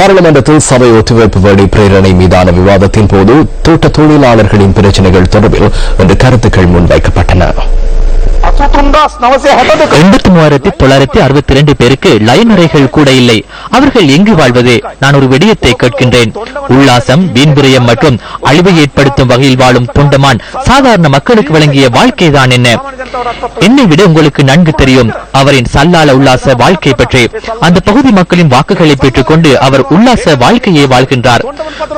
பாராளுமன்றத்தில் சபை ஒத்திவைப்பு வேண்டி பிரேரணை மீதான விவாதத்தின் போது தோட்ட தொழிலாளர்களின் பிரச்சினைகள் தொடர்பில் இன்று கருத்துக்கள் முன்வைக்கப்பட்டன. 83,962 பேருக்கு லைன் அறைகள் கூட இல்லை. அவர்கள் எங்கு வாழ்வது? நான் ஒரு விடயத்தை கேட்கின்றேன். உல்லாசம், வீண்விரயம் மற்றும் அழிவை ஏற்படுத்தும் வகையில் வாழும் தொண்டமான் சாதாரண மக்களுக்கு வழங்கிய வாழ்க்கைதான் என்ன? என்னை விட உங்களுக்கு நன்கு தெரியும் அவரின் சல்லால உல்லாச வாழ்க்கை பற்றி. அந்த பகுதி மக்களின் வாக்குகளை பெற்றுக் கொண்டு அவர் உல்லாச வாழ்க்கையை வாழ்கின்றார்.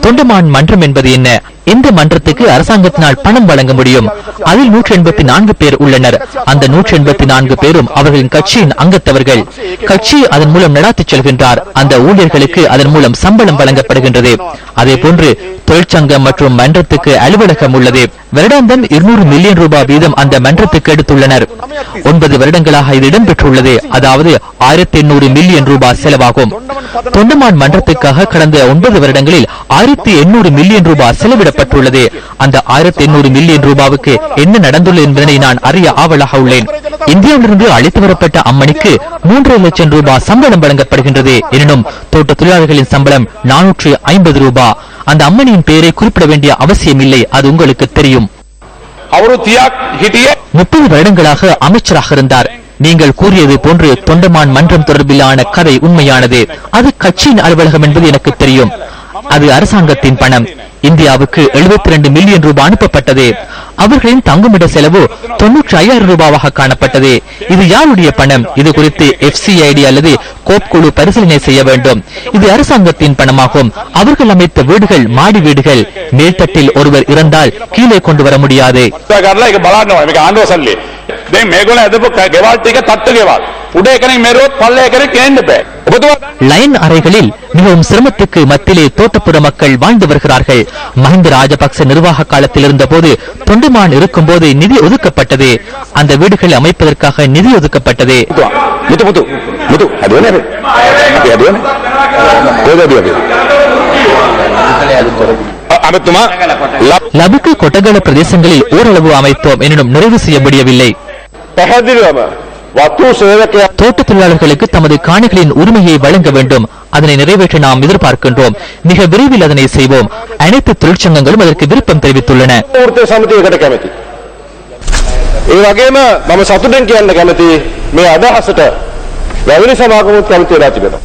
தொண்டமான் மன்றம் என்பது என்ன? இந்த மன்றத்துக்கு அரசாங்கத்தினால் பணம் வழங்க முடியும். அதில் 184 பேர் உள்ளனர். அந்த 184 பேரும் அவர்களின் கட்சியின் அங்கத்தவர்கள். கட்சி அதன் மூலம் நடாத்தி செல்கின்றார். அந்த ஊழியர்களுக்கு அதன் மூலம் சம்பளம் வழங்கப்படுகின்றது. அதே போன்று தொழிற்சங்கம் மற்றும் மன்றத்துக்கு அலுவலகம் உள்ளது. வருடாந்தம் 200 மில்லியன் ரூபாய் வீதம் அந்த மன்றத்துக்கு எடுத்துள்ளனர். 9 வருடங்களாக இது இடம்பெற்றுள்ளது. அதாவது 1800 மில்லியன் ரூபாய் செலவாகும். தொண்டமான் மன்றத்துக்காக கடந்த 9 வருடங்களில் 1800 மில்லியன் ரூபாய் செலவிடப்பட்டுள்ளது. அந்த 1800 மில்லியன் ரூபாவுக்கு என்ன நடந்துள்ளது என்பதனை நான் அறிய ஆவலாக உள்ளேன். இந்தியாவிலிருந்து அழைத்து வரப்பட்ட அம்மணிக்கு 3 லட்சம் ரூபாய் சம்பளம் வழங்கப்படுகின்றது. எனினும் தோட்ட தொழிலாளர்களின் சம்பளம் 450 ரூபாய். அந்த அம்மணியின் பெயரை குறிப்பிட வேண்டிய அவசியம் இல்லை, அது உங்களுக்கு தெரியும். 30 வருடங்களாக அமைச்சராக இருந்தார். நீங்கள் கூறியது போன்று தொண்டமான் மன்றம் தொடர்பிலான கதை உண்மையானது. அது கட்சியின் அலுவலகம் என்பது எனக்கு தெரியும். அது அரசாங்கத்தின் பணம். இந்தியாவுக்கு 72 மில்லியன் ரூபாய் அனுப்பப்பட்டது. அவர்களின் தங்குமிட செலவு 95,000 ரூபாவாக காணப்பட்டது. இது யாருடைய பணம்? இது குறித்து FCID அல்லது கோப் குழு பரிசீலனை செய்ய வேண்டும். இது அரசாங்கத்தின் பணமாகும். அவர்கள் அமைத்த வீடுகள் மாடி வீடுகள். மேல்தட்டில் ஒருவர் இறந்தால் கீழே கொண்டு வர முடியாது. லைன் அறைகளில் மிகவும் சிரமத்துக்கு மத்தியிலே தோட்டப்புற மக்கள் வாழ்ந்து வருகிறார்கள். மஹிந்த ராஜபக்ச நிர்வாக காலத்தில் இருந்த போது தொண்டமான் இருக்கும் போது நிதி ஒதுக்கப்பட்டது. அந்த வீடுகளை அமைப்பதற்காக நிதி ஒதுக்கப்பட்டது. லபுக்கு கொட்டகல பிரதேசங்களில் ஓரளவு அமைத்தோம், எனினும் நிறைவு செய்ய முடியவில்லை. தோட்ட தொழிலாளர்களுக்கு தமது காணிகளின் உரிமையை வழங்க வேண்டும். அதனை நிறைவேற்ற நாம் எதிர்பார்க்கின்றோம். மிக விரைவில் அதனை செய்வோம். அனைத்து தொழிற்சங்கங்களும் அதற்கு விருப்பம் தெரிவித்துள்ளன. ඒ වගේම මම සතුටෙන් කියන්න කැමතියි මේ අදහසට වැවිලි සමාගමුත් කැමති වෙලා තිබෙනවා.